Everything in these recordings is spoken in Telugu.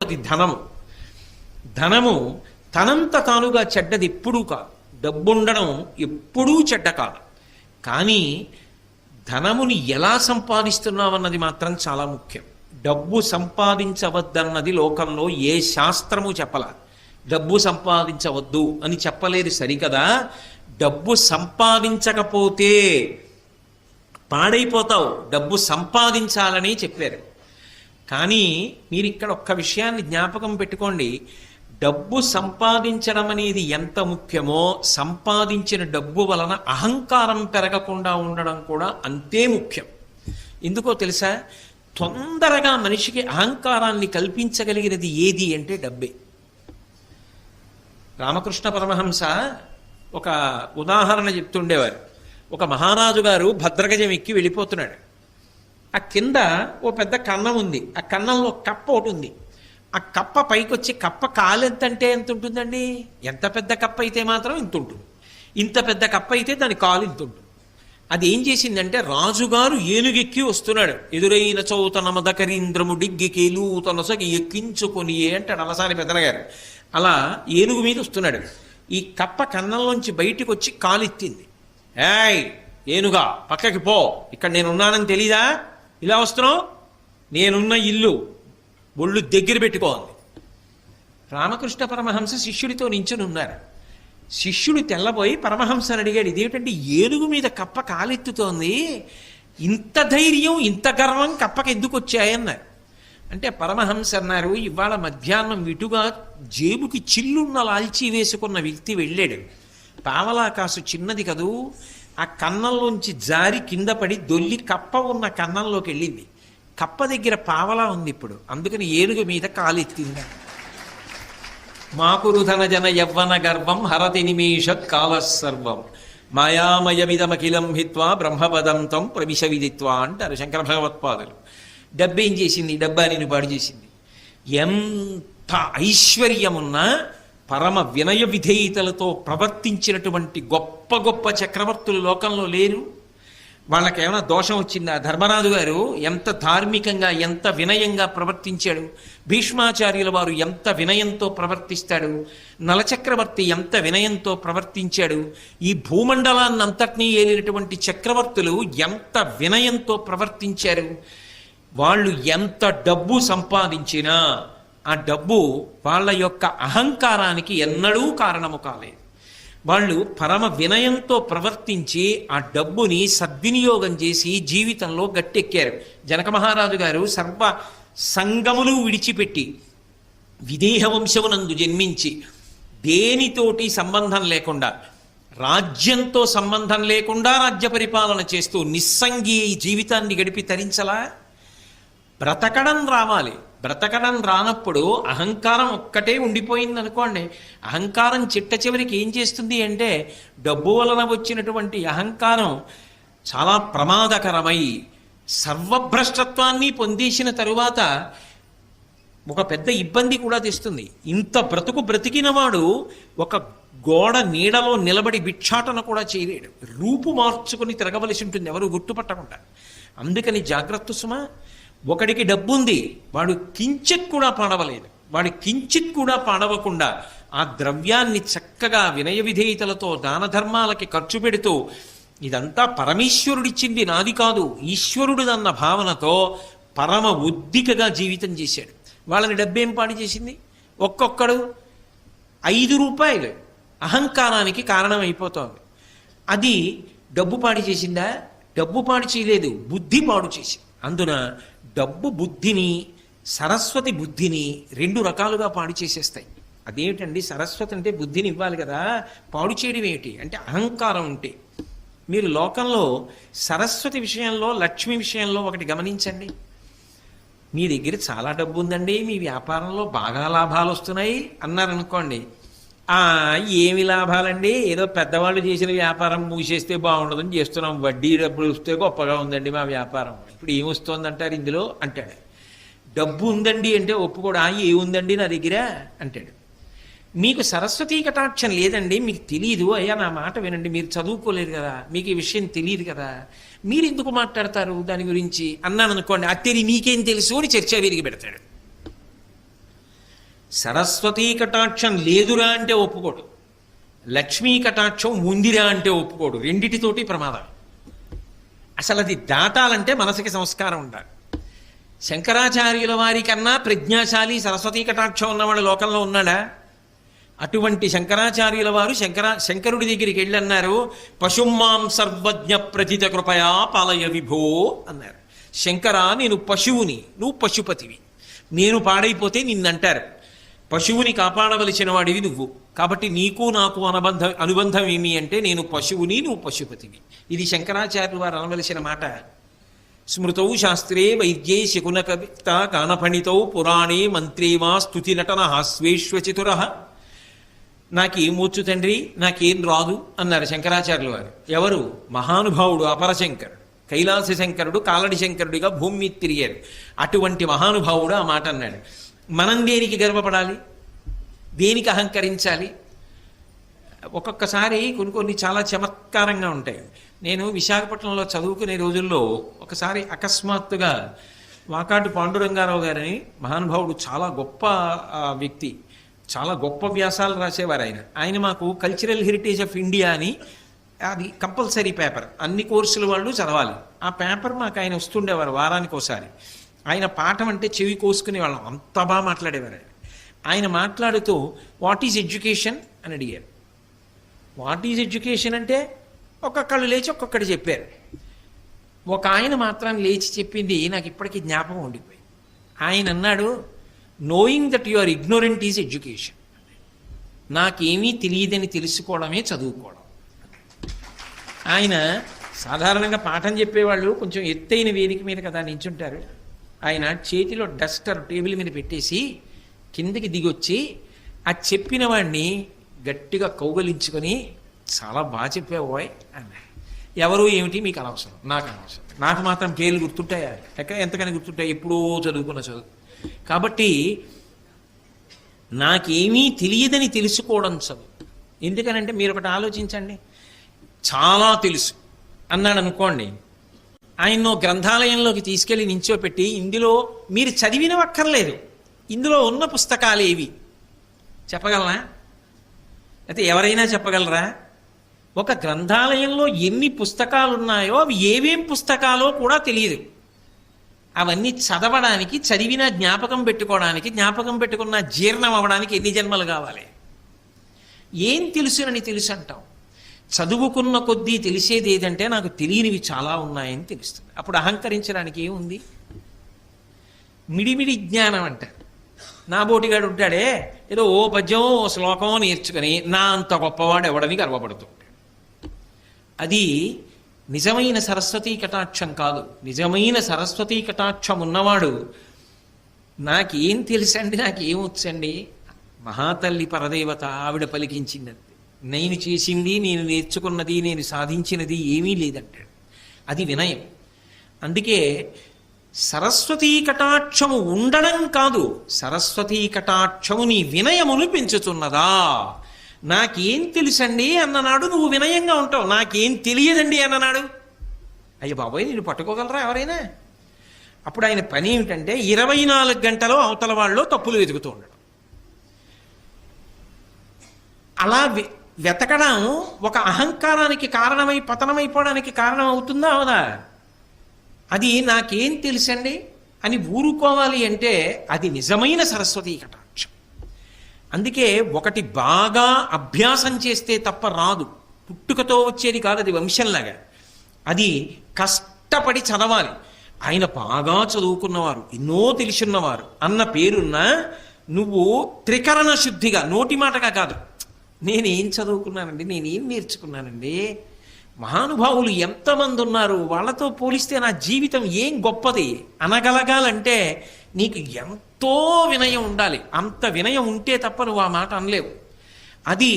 అది ధనము. ధనము తనంత తానుగా చెడ్డది ఎప్పుడూ కాదు. డబ్బుండడం ఎప్పుడూ చెడ్డ కాదు. కానీ ధనముని ఎలా సంపాదిస్తున్నామన్నది మాత్రం చాలా ముఖ్యం. డబ్బు సంపాదించవద్దన్నది లోకంలో ఏ శాస్త్రము చెప్పలా. డబ్బు సంపాదించవద్దు అని చెప్పలేదు సరికదా. డబ్బు సంపాదించకపోతే పాడైపోతావు, డబ్బు సంపాదించాలని చెప్పారు. కానీ మీరు ఇక్కడ ఒక్క విషయాన్ని జ్ఞాపకం పెట్టుకోండి. డబ్బు సంపాదించడం అనేది ఎంత ముఖ్యమో సంపాదించిన డబ్బు వలన అహంకారం పెరగకుండా ఉండడం కూడా అంతే ముఖ్యం. ఎందుకో తెలుసా? తొందరగా మనిషికి అహంకారాన్ని కల్పించగలిగినది ఏది అంటే డబ్బే. రామకృష్ణ పరమహంస ఒక ఉదాహరణ చెప్తుండేవారు. ఒక మహారాజు గారు భద్రగజం ఎక్కి వెళ్ళిపోతున్నాడు. ఆ కింద ఓ పెద్ద కన్నం ఉంది. ఆ కన్నంలో కప్ప ఒకటి ఉంది. ఆ కప్ప పైకొచ్చి కప్ప కాలు ఎంత అంటే ఎంత ఉంటుందండి? ఎంత పెద్ద కప్ప అయితే మాత్రం ఇంత ఉంటుంది. ఇంత పెద్ద కప్ప అయితే దాని కాలు ఇంత ఉంటుంది. అది ఏం చేసిందంటే, రాజుగారు ఏనుగెక్కి వస్తున్నాడు. ఎదురైన చౌత నమదకరీంద్రము డిగ్గికేలు తనసగి ఎక్కించుకొని అంటాడు అలసాని పెద్దనగారు. అలా ఏనుగు మీద వస్తున్నాడు. ఈ కప్ప కన్నంలోంచి బయటికి వచ్చి కాలు ఎత్తింది. ఏయ్ ఏనుగా, పక్కకి పో, ఇక్కడ నేనున్నానని తెలీదా? ఇలా వస్తున్నావు? నేనున్న ఇల్లు ఒళ్ళు దగ్గర పెట్టుకోవాలి. రామకృష్ణ పరమహంస శిష్యుడితో నించుని ఉన్నారు. శిష్యుడు తెల్లబోయి పరమహంసని అడిగాడు, ఇదేమిటంటే ఏనుగు మీద కప్ప కాలెత్తుతోంది, ఇంత ధైర్యం ఇంత గర్వం కప్పకి ఎందుకు వచ్చాయన్నారు. అంటే పరమహంస అన్నారు, ఇవాళ మధ్యాహ్నం ఇటుగా జేబుకి చిల్లున్న లాల్చీ వేసుకున్న వ్యక్తి వెళ్ళాడు. పావలా కాసు చిన్నది కదూ, ఆ కన్నంలోంచి జారి కింద పడి దొల్లి కప్ప ఉన్న కన్నంలోకి వెళ్ళింది. కప్ప దగ్గర పావలా ఉంది ఇప్పుడు, అందుకని ఏనుగు మీద కాలెత్తింది. మాకురు ధన జన యవ్వన గర్వం హరతి నిమేషత్ కాలసర్వం మాయామయమిదమఖిలం హిత్వా బ్రహ్మపదం తం ప్రవిశ విదిత్వా అంటారు శంకర భగవత్పాదులు. డబ్బేం చేసింది? డబ్బా నేను పాడు చేసింది. ఎంత ఐశ్వర్యమున్నా పరమ వినయ విధేయతలతో ప్రవర్తించినటువంటి గొప్ప గొప్ప చక్రవర్తులు లోకంలో లేరు. వాళ్ళకేమైనా దోషం వచ్చిందా? ధర్మరాజు గారు ఎంత ధార్మికంగా ఎంత వినయంగా ప్రవర్తించాడు. భీష్మాచార్యుల వారు ఎంత వినయంతో ప్రవర్తిస్తాడు. నలచక్రవర్తి ఎంత వినయంతో ప్రవర్తించాడు. ఈ భూమండలాన్నంతటినీ ఏలినటువంటి చక్రవర్తులు ఎంత వినయంతో ప్రవర్తించారు. వాళ్ళు ఎంత డబ్బు సంపాదించినా ఆ డబ్బు వాళ్ళ యొక్క అహంకారానికి ఎన్నడూ కారణము కాలేదు. వాళ్ళు పరమ వినయంతో ప్రవర్తించి ఆ డబ్బుని సద్వినియోగం చేసి జీవితంలో గట్టెక్కారు. జనక మహారాజు గారు సర్వ సంగములు విడిచిపెట్టి విదేహ వంశమునందు జన్మించి దేనితోటి సంబంధం లేకుండా, రాజ్యంతో సంబంధం లేకుండా రాజ్య పరిపాలన చేస్తూ నిస్సంగి జీవితాన్ని గడిపి తరించలా? బ్రతకడం రావాలి. బ్రతకడం రానప్పుడు అహంకారం ఒక్కటే ఉండిపోయింది అనుకోండి. అహంకారం చిట్ట చివరికి ఏం చేస్తుంది అంటే, డబ్బు వలన వచ్చినటువంటి అహంకారం చాలా ప్రమాదకరమై సర్వభ్రష్టత్వాన్ని పొందేసిన తరువాత ఒక పెద్ద ఇబ్బంది కూడా తెస్తుంది. ఇంత బ్రతుకు బ్రతికినవాడు ఒక గోడ నీడలో నిలబడి భిక్షాటన కూడా చేయలేడు. రూపు మార్చుకుని తిరగవలసి ఉంటుంది ఎవరు గుర్తుపట్టకుండా. అందుకని జాగ్రత్త సుమా. ఒకడికి డబ్బు ఉంది, వాడు కించిత్ కూడా పాడవలేదు. వాడు కించిత్ కూడా పాడవకుండా ఆ ద్రవ్యాన్ని చక్కగా వినయ విధేయతలతో దాన ధర్మాలకి ఖర్చు పెడుతూ, ఇదంతా పరమేశ్వరుడిచ్చింది నాది కాదు, ఈశ్వరుడిదన్న భావనతో పరమ ఉద్దికగా జీవితం చేశాడు. వాళ్ళని డబ్బేం పాడు చేసింది? ఒక్కొక్కడు 5 రూపాయలు అహంకారానికి కారణమైపోతోంది. అది డబ్బు పాడు చేసిందా? డబ్బు పాడు చేయలేదు, బుద్ధి పాడు చేసింది. అందున డబ్బు బుద్ధిని, సరస్వతి బుద్ధిని 2 రకాలుగా పాడు చేసేస్తాయి. అదేమిటండి? సరస్వతి అంటే బుద్ధిని ఇవ్వాలి కదా, పాడు చేయడం ఏమిటి అంటే అహంకారం ఉంటే. మీరు లోకంలో సరస్వతి విషయంలో, లక్ష్మి విషయంలో ఒకటి గమనించండి. మీ దగ్గర చాలా డబ్బు ఉందండి, మీ వ్యాపారంలో బాగా లాభాలు వస్తున్నాయి అన్నారనుకోండి. ఏమి లాభాలండి, ఏదో పెద్దవాళ్ళు చేసిన వ్యాపారం మూసేస్తే బాగుండదని చేస్తున్నాం, వడ్డీ డబ్బులు వస్తే గొప్పగా ఉందండి మా వ్యాపారం, ఇప్పుడు ఏమొస్తుందంటారు ఇందులో అంటాడు. డబ్బు ఉందండి అంటే ఒప్పుకోడా, ఏముందండి నా దగ్గర అంటాడు. మీకు సరస్వతీ కటాక్షం లేదండి, మీకు తెలియదు. అయ్యా నా మాట వినండి, మీరు చదువుకోలేదు కదా, మీకు ఈ విషయం తెలియదు కదా, మీరు ఎందుకు మాట్లాడతారు దాని గురించి అన్నాను అనుకోండి. అత్తేరి నీకేం తెలుసు అని చర్చ విరిగి పెడతాడు. సరస్వతీ కటాక్షం లేదురా అంటే ఒప్పుకోడు, లక్ష్మీ కటాక్షం ఉందిరా అంటే ఒప్పుకోడు. రెండిటితోటి ప్రమాదం. అసలు అది దాటాలంటే మనసుకి సంస్కారం ఉండాలి. శంకరాచార్యుల వారి కన్నా ప్రజ్ఞాశాలి సరస్వతీ కటాక్షం ఉన్నవాడు లోకంలో ఉన్నాడా? అటువంటి శంకరాచార్యుల వారు శంకరుడి దగ్గరికి వెళ్ళి అన్నారు, పశుమాం సర్వజ్ఞ ప్రథిత కృపయా పాలయ విభో అన్నారు. శంకర, నేను పశువుని, నువ్వు పశుపతివి. నేను పాడైపోతే నిన్నంటారు. పశువుని కాపాడవలసిన వాడివి నువ్వు. కాబట్టి నీకు నాకు అనుబంధం ఏమి అంటే, నేను పశువుని, నువ్వు పశుపతివి. ఇది శంకరాచార్యులు వారు అనవలసిన మాట. స్మృతౌ శాస్త్రే వైద్యే శకున కవిత గానపణితౌ పురాణే మంత్రే వా స్తుతి నటన హాస్వేశ్వచతుర. నాకేమొచ్చు తండ్రి, నాకేం రాదు అన్నారు శంకరాచార్యుల వారు. ఎవరు? మహానుభావుడు అపరశంకరుడు, కైలాస శంకరుడు కాలడి శంకరుడిగా భూమి మీద తిరిగారు. అటువంటి మహానుభావుడు ఆ మాట అన్నాడు. మనం దేనికి గర్వపడాలి, దేనికి అహంకరించాలి? ఒక్కొక్కసారి కొన్ని చాలా చమత్కారంగా ఉంటాయి. నేను విశాఖపట్నంలో చదువుకునే రోజుల్లో ఒకసారి అకస్మాత్తుగా వాకాటి పాండురంగారావు గారని మహానుభావుడు, చాలా గొప్ప వ్యక్తి, చాలా గొప్ప వ్యాసాలు రాసేవారు ఆయన. ఆయన మాకు కల్చరల్ హెరిటేజ్ ఆఫ్ ఇండియా అని, అది కంపల్సరీ పేపర్, అన్ని కోర్సుల వాళ్ళు చదవాలి. ఆ పేపర్ మాకు ఆయన వస్తుండేవారు వారానికి ఒకసారి. ఆయన పాఠం అంటే చెవి కోసుకునే వాళ్ళం, అంత బాగా మాట్లాడేవారు ఆయన. ఆయన మాట్లాడుతూ వాట్ ఈజ్ ఎడ్యుకేషన్ అని అడిగారు. వాట్ ఈజ్ ఎడ్యుకేషన్ అంటే ఒక్కొక్కళ్ళు లేచి ఒక్కొక్కటి చెప్పారు. ఒక ఆయన మాత్రం లేచి చెప్పింది నాకు ఇప్పటికీ జ్ఞాపకం ఉండిపోయింది. ఆయన అన్నాడు, knowing that you are ignorant is education. నాకేమీ తెలియదని తెలుసుకోవడమే చదువుకోవడం. ఆయన సాధారణంగా పాఠం చెప్పేవాళ్ళు కొంచెం ఎత్తైన వేదిక మీద కదా నించుంటారు. ఆయన చేతిలో డస్టర్ టేబుల్ మీద పెట్టేసి కిందకి దిగొచ్చి ఆ చెప్పిన వాడిని గట్టిగా కౌగలించుకొని, చాలా బాగా చెప్పావోయ్ అన్నాడు. ఎవరు ఏమిటి మీకు అనవసరం, నాకు అనవసరం. నాకు మాత్రం పేర్లు గుర్తుంటాయా? ఎంతకని గుర్తుంటాయి? ఎప్పుడో చదువుకున్న చదువు. కాబట్టి నాకేమీ తెలియదని తెలుసుకోవడం చదువు. ఎందుకనంటే మీరు ఒకటి ఆలోచించండి, చాలా తెలుసు అన్నాడు అనుకోండి, ఆయన్నో గ్రంథాలయంలోకి తీసుకెళ్లి నించోపెట్టి, ఇందులో మీరు చదివినవక్కర్లేదు, ఇందులో ఉన్న పుస్తకాలు ఏవి చెప్పగలరా? అయితే ఎవరైనా చెప్పగలరా? ఒక గ్రంథాలయంలో ఎన్ని పుస్తకాలు ఉన్నాయో అవి ఏవేం పుస్తకాలో కూడా తెలియదు. అవన్నీ చదవడానికి, చదివిన జ్ఞాపకం పెట్టుకోవడానికి, జ్ఞాపకం పెట్టుకున్న జీర్ణం అవ్వడానికి ఎన్ని జన్మలు కావాలి? ఏం తెలుసునని తెలుసు అంటాం. చదువుకున్న కొద్దీ తెలిసేది ఏదంటే నాకు తెలియనివి చాలా ఉన్నాయని తెలుస్తుంది. అప్పుడు అహంకరించడానికి ఏముంది? మిడిమిడి జ్ఞానం అంటారు. నా బోటిగాడు ఉంటాడే, ఏదో ఓ పద్యం ఓ శ్లోకం నేర్చుకుని నా అంత గొప్పవాడు ఎవడని గర్వపడుతుంటాడు. అది నిజమైన సరస్వతీ కటాక్షం కాదు. నిజమైన సరస్వతీ కటాక్షం ఉన్నవాడు నాకేం తెలుసండి, నాకేమొచ్చండి, మహాతల్లి పరదేవత ఆవిడ పలికించిందంతే, నేను చేసింది, నేను నేర్చుకున్నది, నేను సాధించినది ఏమీ లేదంటాడు. అది వినయం. అందుకే సరస్వతీ కటాక్షము ఉండడం కాదు, సరస్వతీ కటాక్షము నీ వినయమును పెంచుతున్నదా. నాకేం తెలుసండి అన్ననాడు నువ్వు వినయంగా ఉంటావు. నాకేం తెలియదండి అన్ననాడు, అయ్య బాబోయ్ నేను పట్టుకోగలరా ఎవరైనా? అప్పుడు ఆయన పని ఏమిటంటే 24 గంటలు అవతల వాళ్ళు తప్పులు వెతుకుతూ ఉండడం. అలా వెతకడం ఒక అహంకారానికి కారణమై పతనమైపోవడానికి కారణం అవుతుందా అవదా? అది నాకేం తెలుసండి అని ఊరుకోవాలి అంటే అది నిజమైన సరస్వతీ కటాక్షం. అందుకే ఒకటి బాగా అభ్యాసం చేస్తే తప్ప రాదు, పుట్టుకతో వచ్చేది కాదు, అది వంశంలాగా. అది కష్టపడి చదవాలి. ఆయన బాగా చదువుకున్నవారు, ఎన్నో తెలుసున్నవారు అన్న పేరున్న నువ్వు త్రికరణ శుద్ధిగా, నోటి మాటగా కాదు, నేనేం చదువుకున్నానండి, నేనేం నేర్చుకున్నానండి, మహానుభావులు ఎంతమంది ఉన్నారు, వాళ్ళతో పోలిస్తే నా జీవితం ఏం గొప్పది అనగలగాలంటే నీకు ఎంతో వినయం ఉండాలి. అంత వినయం ఉంటే తప్ప నువ్వు ఆ మాట అనలేవు. అది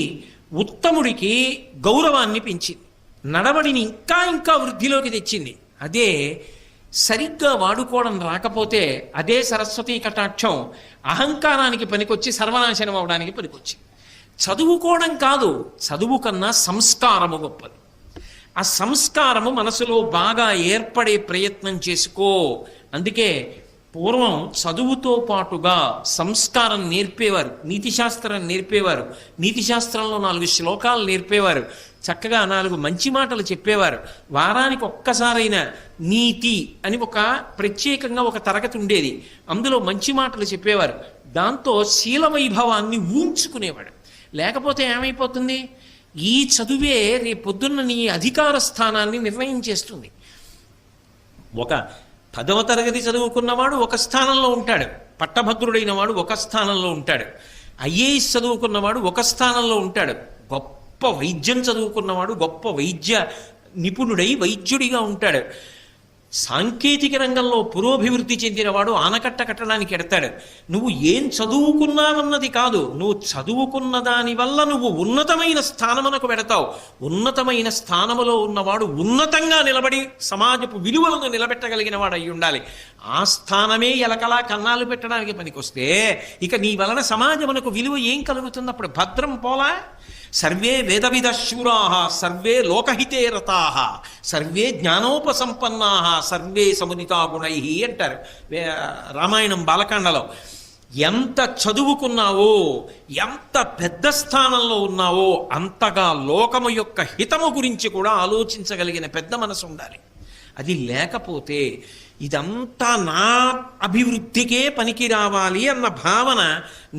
ఉత్తముడికి గౌరవాన్ని పెంచింది, నడవడిని ఇంకా ఇంకా వృద్ధిలోకి తెచ్చింది. అదే సరిగ్గా వాడుకోవడం రాకపోతే అదే సరస్వతీ కటాక్షం అహంకారానికి పనికొచ్చి సర్వనాశనం అవడానికి పనికొచ్చింది. చదువుకోవడం కాదు, చదువు కన్నా సంస్కారము గొప్పది. ఆ సంస్కారము మనసులో బాగా ఏర్పడే ప్రయత్నం చేసుకో. అందుకే పూర్వం చదువుతో పాటుగా సంస్కారం నేర్పేవారు, నీతిశాస్త్రం నేర్పేవారు, నీతిశాస్త్రంలో 4 శ్లోకాలు నేర్పేవారు, చక్కగా 4 మంచి మాటలు చెప్పేవారు. వారానికి ఒక్కసారైనా నీతి అని ఒక ప్రత్యేకంగా ఒక తరగతి ఉండేది, అందులో మంచి మాటలు చెప్పేవారు. దాంతో శీల వైభవాన్ని ఊంచుకునేవాడు. లేకపోతే ఏమైపోతుంది, ఈ చదువే రేపొద్దున్న నీ అధికార స్థానాన్ని నిర్ణయం చేస్తుంది. ఒక 10వ తరగతి చదువుకున్నవాడు ఒక స్థానంలో ఉంటాడు, పట్టభద్రుడైన వాడు ఒక స్థానంలో ఉంటాడు, ఐఏఎస్ చదువుకున్నవాడు ఒక స్థానంలో ఉంటాడు, గొప్ప వైద్యం చదువుకున్నవాడు గొప్ప వైద్య నిపుణుడై వైద్యుడిగా ఉంటాడు, సాంకేతిక రంగంలో పురోభివృద్ధి చెందినవాడు ఆనకట్ట కట్టడానికి ఎడతాడు. నువ్వు ఏం చదువుకున్నావన్నది కాదు, నువ్వు చదువుకున్న దాని వల్ల నువ్వు ఉన్నతమైన స్థానమునకు వెడతావు. ఉన్నతమైన స్థానములో ఉన్నవాడు ఉన్నతంగా నిలబడి సమాజపు విలువలను నిలబెట్టగలిగిన వాడు అయి ఉండాలి. ఆ స్థానమే ఎలకలా కన్నాలు పెట్టడానికి పనికొస్తే ఇక నీ వలన సమాజమునకు విలువ ఏం కలుగుతుంది? అప్పుడు భద్రం పోలా. సర్వే వేదవిద శూరాః సర్వే లోకహితే రతాః సర్వే జ్ఞానోపసంపన్నాః సర్వే సముదితా గుణైః అంటారు రామాయణం బాలకాండలో. ఎంత చదువుకున్నావో, ఎంత పెద్ద స్థానంలో ఉన్నావో అంతగా లోకము యొక్క హితము గురించి కూడా ఆలోచించగలిగిన పెద్ద మనసు ఉండాలి. అది లేకపోతే ఇదంతా నా అభివృద్ధికే పనికి రావాలి అన్న భావన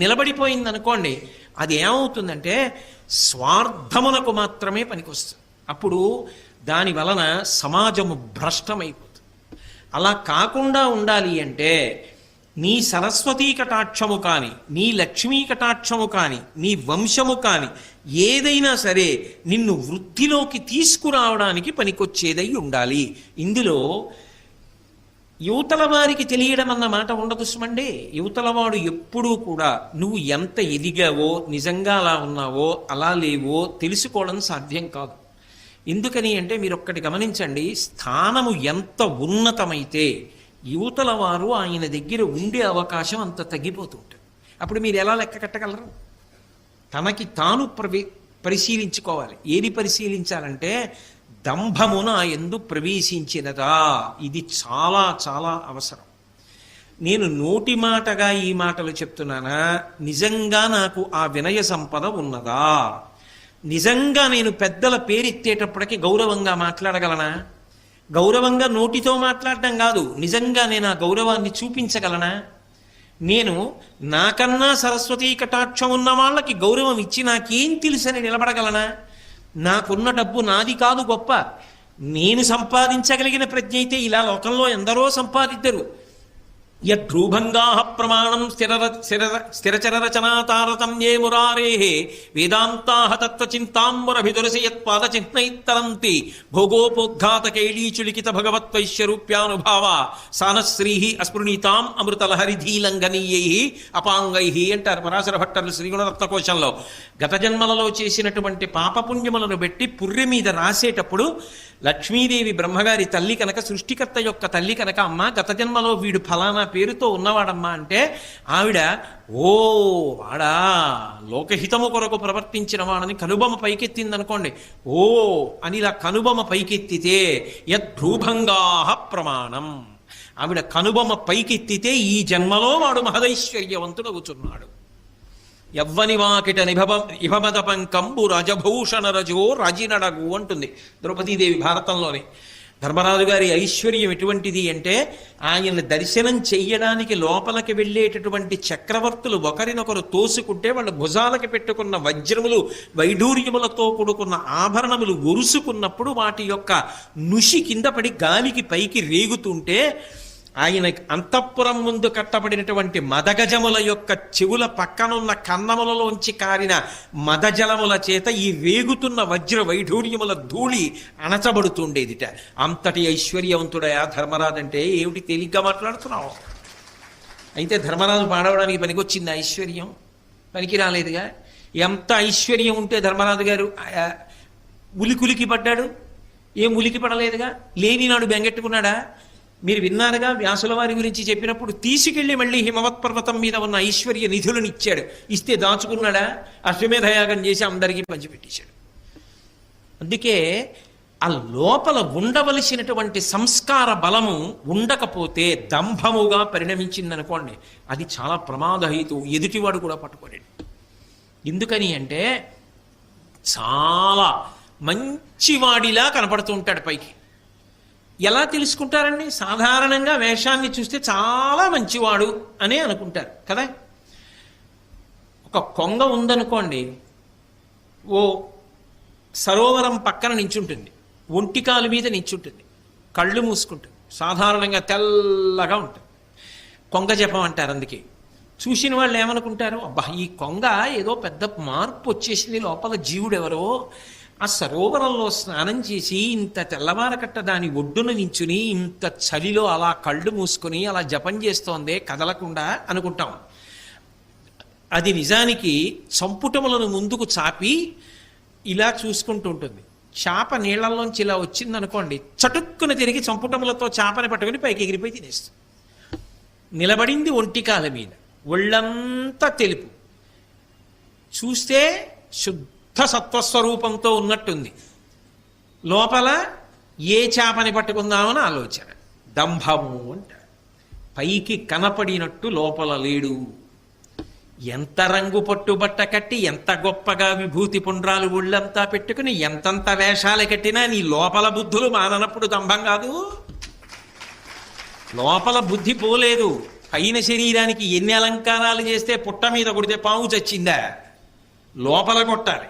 నిలబడిపోయిందనుకోండి, అది ఏమవుతుందంటే స్వార్థమునకు మాత్రమే పనికొస్తుంది. అప్పుడు దాని వలన సమాజము భ్రష్టమైపోతుంది. అలా కాకుండా ఉండాలి అంటే నీ సరస్వతీ కటాక్షము కానీ, నీ లక్ష్మీ కటాక్షము కానీ, నీ వంశము కానీ ఏదైనా సరే నిన్ను వృద్ధిలోకి తీసుకురావడానికి పనికొచ్చేదై ఉండాలి. ఇందులో యువతల వారికి తెలియడం అన్న మాట ఉండదు సుమండి. యువతలవాడు ఎప్పుడూ కూడా నువ్వు ఎంత ఎదిగావో, నిజంగా అలా ఉన్నావో అలా లేవో తెలుసుకోవడం సాధ్యం కాదు. ఎందుకని అంటే మీరు ఒక్కటి గమనించండి, స్థానము ఎంత ఉన్నతమైతే యువతల వారు ఆయన దగ్గర ఉండే అవకాశం అంత తగ్గిపోతుంటుంది. అప్పుడు మీరు ఎలా లెక్క కట్టగలరు? తనకి తాను పరిశీలించుకోవాలి. ఏది పరిశీలించాలంటే దంభమున ఎందు ప్రవేశించినదా, ఇది చాలా చాలా అవసరం. నేను నోటి మాటగా ఈ మాటలు చెప్తున్నానా, నిజంగా నాకు ఆ వినయ సంపద ఉన్నదా? నిజంగా నేను పెద్దల పేరెత్తేటప్పటికి గౌరవంగా మాట్లాడగలనా? గౌరవంగా నోటితో మాట్లాడడం కాదు, నిజంగా నేను ఆ గౌరవాన్ని చూపించగలనా? నేను నాకన్నా సరస్వతీ కటాక్షం ఉన్న వాళ్ళకి గౌరవం ఇచ్చి నాకేం తెలుసని నిలబడగలనా? నాకున్న డబ్బు నాది కాదు గొప్ప, నేను సంపాదించగలిగిన ప్రజ్ఞ అయితే ఇలా లోకంలో ఎందరో సంపాదిద్దరు. యద్రూభంగా ప్రమాణం స్థిరచరరచనాతారతమ్యే మురారేః వేదాంతాః తత్వచింతాంబరభిదురసయత్పాదచిహ్నైత్తరంతి భోగోపోద్ఘాతకైలీచులికిత భగవత్వైశ్యరూప్యానుభావ సానశ్రీః అస్పృణీతాం అమృతలహరిధీలంఘనీయైః అపాంగైః అంటారు పరాశర భట్టర్లు శ్రీగుణరత్నకోశంలో. గత జన్మలలో చేసినటువంటి పాపపుణ్యములను బట్టి పుర్రె మీద రాసేటప్పుడు లక్ష్మీదేవి బ్రహ్మగారి తల్లి కనుక, సృష్టికర్త యొక్క తల్లి కనుక, అమ్మ గత జన్మలో వీడు ఫలానా పేరుతో ఉన్నవాడమ్మా అంటే ఆవిడ ఓ వాడా లోకహితము కొరకు ప్రవర్తించిన వాడని కనుబొమ పైకెత్తిందనుకోండి, ఓ అని ఇలా కనుబొమ పైకెత్తితే యద్భ్రూభంగా ప్రమాణం, ఆవిడ కనుబొమ పైకెత్తితే ఈ జన్మలో వాడు మహదైశ్వర్యవంతుడవుతున్నాడు. యవ్వని వాకిట ఇభమద పంకంబు రజభూషణ రజో రజినడగు అంటుంది ద్రౌపదీదేవి భారతంలోని. ధర్మరాజు గారి ఐశ్వర్యం ఎటువంటిది అంటే ఆయన దర్శనం చెయ్యడానికి లోపలికి వెళ్ళేటటువంటి చక్రవర్తులు ఒకరినొకరు తోసుకుంటే వాళ్ళ భుజాలకి పెట్టుకున్న వజ్రములు వైఢూర్యములతో కూడుకున్న ఆభరణములు ఒరుసుకున్నప్పుడు వాటి యొక్క నుషి కింద పడి గాలికి పైకి రేగుతుంటే ఆయన అంతఃపురం ముందు కట్టబడినటువంటి మదగజముల యొక్క చెవుల పక్కనున్న కన్నములలోంచి కారిన మదజలముల చేత ఈ రేగుతున్న వజ్ర వైఢూర్యముల ధూళి అణచబడుతుండేదిట. అంతటి ఐశ్వర్యవంతుడయా ధర్మరాజు అంటే ఏమిటి తేలిగ్గా మాట్లాడుతున్నావు? అయితే ధర్మరాజు పాడవడానికి పనికొచ్చింది ఐశ్వర్యం? పనికి రాలేదుగా. ఎంత ఐశ్వర్యం ఉంటే ధర్మరాజు గారు ఉలికులికి పడ్డాడు? ఏం ఉలికి పడలేదుగా. లేనినాడు బెంగెట్టుకున్నాడా? మీరు విన్నారుగా వ్యాసుల వారి గురించి చెప్పినప్పుడు తీసుకెళ్లి మళ్ళీ హిమవత్ పర్వతం మీద ఉన్న ఐశ్వర్య నిధులను ఇచ్చాడు. ఇస్తే దాచుకున్నాడా? అశ్వమేధయాగం చేసి అందరికీ పంచిపెట్టేశాడు. అందుకే ఆ లోపల ఉండవలసినటువంటి సంస్కార బలము ఉండకపోతే దంభముగా పరిణమించిందనుకోండి, అది చాలా ప్రమాదహేతు, ఎదుటివాడు కూడా పట్టుకోలేడు. ఎందుకని అంటే చాలా మంచివాడిలా కనపడుతూ ఉంటాడు పైకి. ఎలా తెలుసుకుంటారండి? సాధారణంగా వేషాన్ని చూస్తే చాలా మంచివాడు అనే అనుకుంటారు కదా. ఒక కొంగ ఉందనుకోండి, ఓ సరోవరం పక్కన నించుంటుంది, ఒంటికాలు మీద నించుంటుంది, కళ్ళు మూసుకుంటుంది, సాధారణంగా తెల్లగా ఉంటుంది. కొంగ జపం అంటారు. అందుకే చూసిన వాళ్ళు ఏమనుకుంటారు, అబ్బా ఈ కొంగ ఏదో పెద్ద మార్పు వచ్చేసింది, లోపల జీవుడెవరో ఆ సరోవరంలో స్నానం చేసి ఇంత తెల్లవారకట్ట దాని ఒడ్డున నించుని ఇంత చలిలో అలా కళ్ళు మూసుకొని అలా జపం చేస్తోందే కదలకుండా అనుకుంటాం. అది నిజానికి సంపుటములను ముందుకు చాపి ఇలా చూసుకుంటూ ఉంటుంది. చేప నీళ్లలోంచి ఇలా వచ్చిందనుకోండి, చటుక్కున తిరిగి సంపుటములతో చేపని పట్టుకుని పైకి ఎగిరిపోయి తినేస్తుంది. నిలబడింది ఒంటికాల మీద, ఒళ్ళంతా తెలుపు, చూస్తే శుద్ధ సత్వస్వరూపంతో ఉన్నట్టుంది. లోపల ఏ చేపని పట్టుకుందామని ఆలోచన. దంభము అంటారు. పైకి కనపడినట్టు లోపల లేడు. ఎంత రంగు పట్టుబట్ట కట్టి, ఎంత గొప్పగా విభూతి పుండ్రాలు ఒళ్ళంతా పెట్టుకుని, ఎంతంత వేషాలు కట్టినా నీ లోపల బుద్ధులు మాననప్పుడు దంభం కాదు. లోపల బుద్ధి పోలేదు. పైన శరీరానికి ఎన్ని అలంకారాలు చేస్తే పుట్ట మీద కొడితే పాము చచ్చిందా? లోపల కొట్టాలి.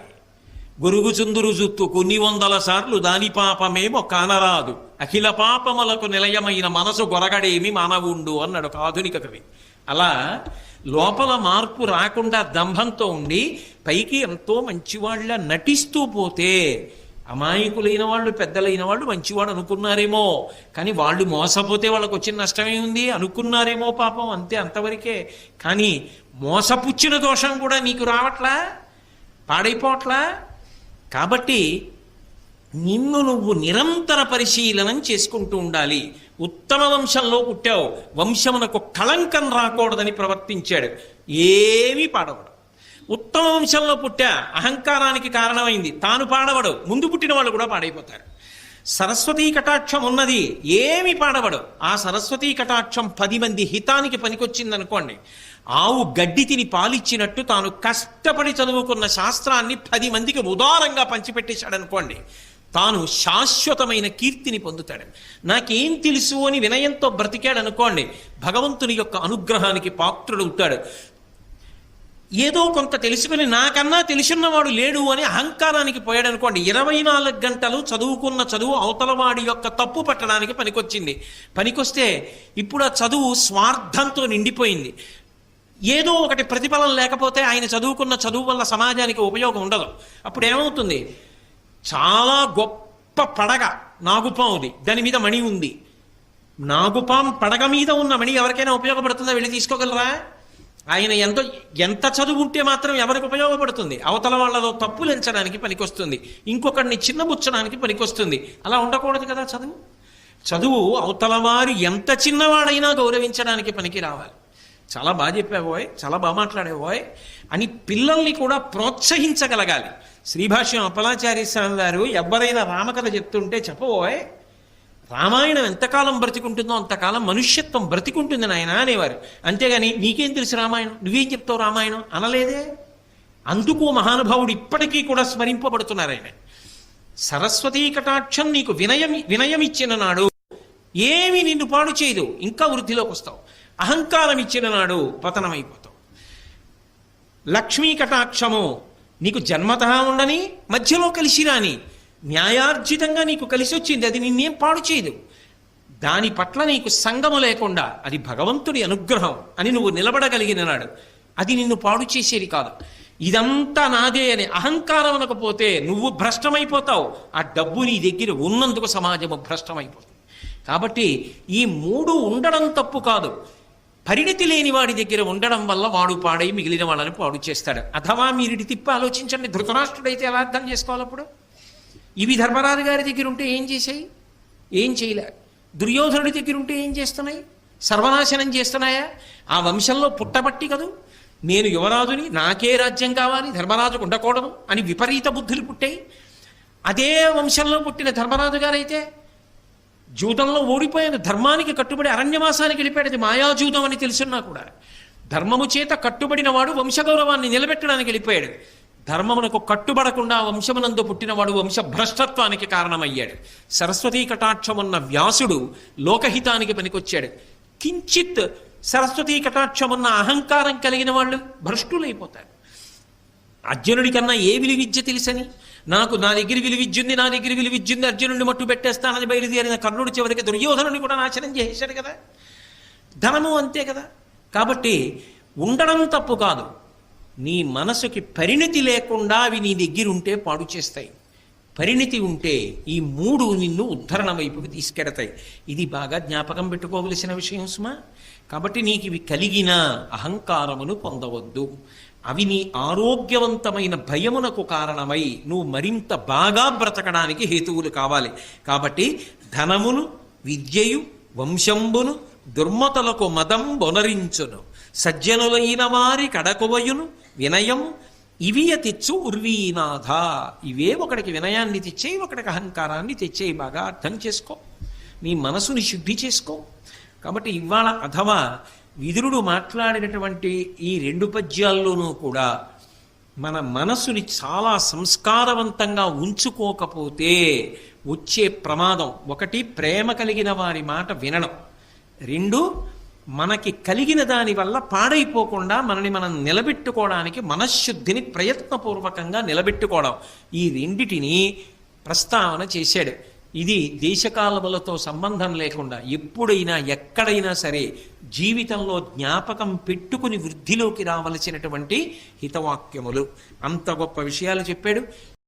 గొరుగు చుందురు జుత్తు కొన్ని వందల సార్లు దాని పాపమేమో కానరాదు, అఖిల పాపములకు నిలయమైన మనసు గొరగడేమి మానవుండు అన్నాడు ఒక ఆధునిక కవి. అలా లోపల మార్పు రాకుండా దంభంతో ఉండి పైకి ఎంతో మంచివాళ్ళ నటిస్తూ పోతే, అమాయకులైన వాళ్ళు పెద్దలైన వాళ్ళు మంచివాడు అనుకున్నారేమో, కానీ వాళ్ళు మోసపోతే వాళ్ళకు వచ్చిన నష్టమే ఉంది అనుకున్నారేమో పాపం, అంతే, అంతవరకే. కానీ మోసపుచ్చిన దోషం కూడా నీకు రావట్లా, పాడైపోవట్లా. కాబట్టి నిన్ను నువ్వు నిరంతర పరిశీలనం చేసుకుంటూ ఉండాలి. ఉత్తమ వంశంలో పుట్టావు, వంశమునకు కళంకం రాకూడదని ప్రవర్తించాడు, ఏమీ పాడవడు. ఉత్తమ వంశంలో పుట్టా, అహంకారానికి కారణమైంది, తాను పాడవడు, ముందు పుట్టిన వాళ్ళు కూడా పాడైపోతారు. సరస్వతీ కటాక్షం ఉన్నది, ఏమి పాడవడు. ఆ సరస్వతీ కటాక్షం 10 మంది హితానికి పనికొచ్చిందనుకోండి, ఆవు గడ్డి తిని పాలిచ్చినట్టు తాను కష్టపడి చదువుకున్న శాస్త్రాన్ని 10 మందికి ఉదారంగా పంచిపెట్టేశాడనుకోండి, తాను శాశ్వతమైన కీర్తిని పొందుతాడు. నాకేం తెలుసు అని వినయంతో బ్రతికాడు అనుకోండి, భగవంతుని యొక్క అనుగ్రహానికి పాత్రుడవుతాడు. ఏదో కొంత తెలుసుకుని నాకన్నా తెలిసిన్నవాడు లేడు అని అహంకారానికి పోయాడు అనుకోండి, 24 గంటలు చదువుకున్న చదువు అవతలవాడి యొక్క తప్పు పట్టడానికి పనికొచ్చింది. పనికొస్తే ఇప్పుడు ఆ చదువు స్వార్థంతో నిండిపోయింది. ఏదో ఒకటి ప్రతిఫలం లేకపోతే ఆయన చదువుకున్న చదువు వల్ల సమాజానికి ఉపయోగం ఉండదు. అప్పుడు ఏమవుతుంది, చాలా గొప్ప పడగ నాగుపాముది, దాని మీద మణి ఉంది. నాగుపాం పడగ మీద ఉన్న మణి ఎవరికైనా ఉపయోగపడుతుందా? వెళ్ళి తీసుకోగలరా? ఆయన ఎంత చదువు ఉంటే మాత్రం ఎవరికి ఉపయోగపడుతుంది? అవతల వాళ్ళలో తప్పులు ఎంచడానికి పనికొస్తుంది, ఇంకొకరిని చిన్నబుచ్చడానికి పనికొస్తుంది. అలా ఉండకూడదు కదా. చదువు అవతల వారు ఎంత చిన్నవాడైనా గౌరవించడానికి పనికి రావాలి. చాలా బాగా చెప్పావోయ్, చాలా బాగా మాట్లాడేవోయ్ అని పిల్లల్ని కూడా ప్రోత్సహించగలగాలి. శ్రీభాష్యం అప్పలాచార్య స్వామి వారు ఎవరైనా రామకథ చెప్తుంటే చెప్పబోయ్, రామాయణం ఎంతకాలం బ్రతికుంటుందో అంతకాలం మనుష్యత్వం బ్రతికుంటుంది నాయన అనేవారు. అంతేగాని నీకేం తెలుసు రామాయణం, నువ్వేం చెప్తావు రామాయణం అనలేదే. అందుకు మహానుభావుడు ఇప్పటికీ కూడా స్మరింపబడుతున్నారు ఆయన. సరస్వతీ కటాక్షం నీకు వినయం ఇచ్చిన నాడు ఏమి నిన్ను పాడు చేయదు, ఇంకా వృద్ధిలోకి వస్తావు. అహంకారం ఇచ్చిన నాడు పతనమైపోతావు. లక్ష్మీ కటాక్షము నీకు జన్మతః ఉండని, మధ్యలో కలిసి రాని, న్యాయార్జితంగా నీకు కలిసి వచ్చింది, అది నిన్నేం పాడు చేయదు. దాని పట్ల నీకు సంగము లేకుండా అది భగవంతుడి అనుగ్రహం అని నువ్వు నిలబడగలిగిన నాడు అది నిన్ను పాడు చేసేది కాదు. ఇదంతా నాదే అని అహంకారం అనకపోతే నువ్వు భ్రష్టమైపోతావు. ఆ డబ్బు నీ దగ్గర ఉన్నందుకు సమాజము భ్రష్టమైపోతుంది. కాబట్టి ఈ 3 ఉండడం తప్పు కాదు. పరిణతి లేని వాడి దగ్గర ఉండడం వల్ల వాడు పాడై మిగిలిన వాళ్ళని పాడు చేస్తాడు. అథవా మీరు తిప్పి ఆలోచించండి, ధృతరాష్ట్రుడైతే ఎలా అర్థం చేసుకోవాలప్పుడు? ఇవి ధర్మరాజు గారి దగ్గర ఉంటే ఏం చేశాయి? ఏం చేయలే. దుర్యోధనుడి దగ్గర ఉంటే ఏం చేస్తున్నాయి? సర్వనాశనం చేస్తున్నాయా? ఆ వంశంలో పుట్టబట్టి కదూ నేను యువరాజుని, నాకే రాజ్యం కావాలి, ధర్మరాజుకు ఉండకూడదు అని విపరీత బుద్ధులు పుట్టాయి. అదే వంశంలో పుట్టిన ధర్మరాజు గారైతే జూదంలో ఓడిపోయిన ధర్మానికి కట్టుబడి అరణ్యవాసానికి వెళ్ళిపోయాడు. అది మాయాజూదం అని తెలుసున్నా కూడా ధర్మము చేత కట్టుబడిన వాడు వంశగౌరవాన్ని నిలబెట్టడానికి వెళ్ళిపోయాడు. ధర్మమునకు కట్టుబడకుండా వంశమునందు పుట్టినవాడు వంశభ్రష్టత్వానికి కారణమయ్యాడు. సరస్వతీ కటాక్షం ఉన్న వ్యాసుడు లోకహితానికి పనికొచ్చాడు. కించిత్ సరస్వతీ కటాక్షం ఉన్న అహంకారం కలిగిన వాళ్ళు భ్రష్టులైపోతారు. అర్జునుడి కన్నా ఏ విలువిద్య తెలుసని, నా దగ్గర విలువిద్యుంది, నా దగ్గర విలువిద్యుంది, అర్జునుడిని మట్టు పెట్టేస్తానని బయలుదేరిన కర్ణుడి చివరికి దుర్యోధనుని కూడా నాశనం చేశాడు కదా. ధనము అంతే కదా. కాబట్టి ఉండడం తప్పు కాదు, నీ మనసుకి పరిణితి లేకుండా అవి నీ దగ్గర ఉంటే పాడు చేస్తాయి. పరిణితి ఉంటే ఈ మూడు నిన్ను ఉద్ధరణ వైపుకి తీసుకెడతాయి. ఇది బాగా జ్ఞాపకం పెట్టుకోవలసిన విషయం సుమా. కాబట్టి నీకు ఇవి కలిగిన అహంకారమును పొందవద్దు. అవి నీ ఆరోగ్యవంతమైన భయమునకు కారణమై నువ్వు మరింత బాగా బ్రతకడానికి హేతువులు కావాలి. కాబట్టి ధనమును, విద్యయు, వంశంబును దుర్మతులకు మదం బొనరించును, సజ్జనులైన వారి కడకువయును వినయం ఇవియ తెచ్చు ఉర్వీనాథ. ఇవే ఒకడికి వినయాన్ని తెచ్చేయి, ఒకడికి అహంకారాన్ని తెచ్చేయి. బాగా అర్థం చేసుకో, నీ మనసుని శుద్ధి చేసుకో. కాబట్టి ఇవాళ అథవా విదురుడు మాట్లాడినటువంటి ఈ 2 పద్యాల్లోనూ కూడా మన మనసుని చాలా సంస్కారవంతంగా ఉంచుకోకపోతే వచ్చే ప్రమాదం, 1 ప్రేమ కలిగిన వారి మాట వినడం, 2 మనకి కలిగిన దాని వల్ల పాడైపోకుండా మనని మనం నిలబెట్టుకోవడానికి మనశ్శుద్ధిని ప్రయత్నపూర్వకంగా నిలబెట్టుకోవడం, ఈ 2టిని ప్రస్తావన చేశాడు. ఇది దేశకాలములతో సంబంధం లేకుండా ఎప్పుడైనా ఎక్కడైనా సరే జీవితంలో జ్ఞాపకం పెట్టుకుని వృద్ధిలోకి రావలసినటువంటి హితవాక్యములు. అంత గొప్ప విషయాలు చెప్పాడు.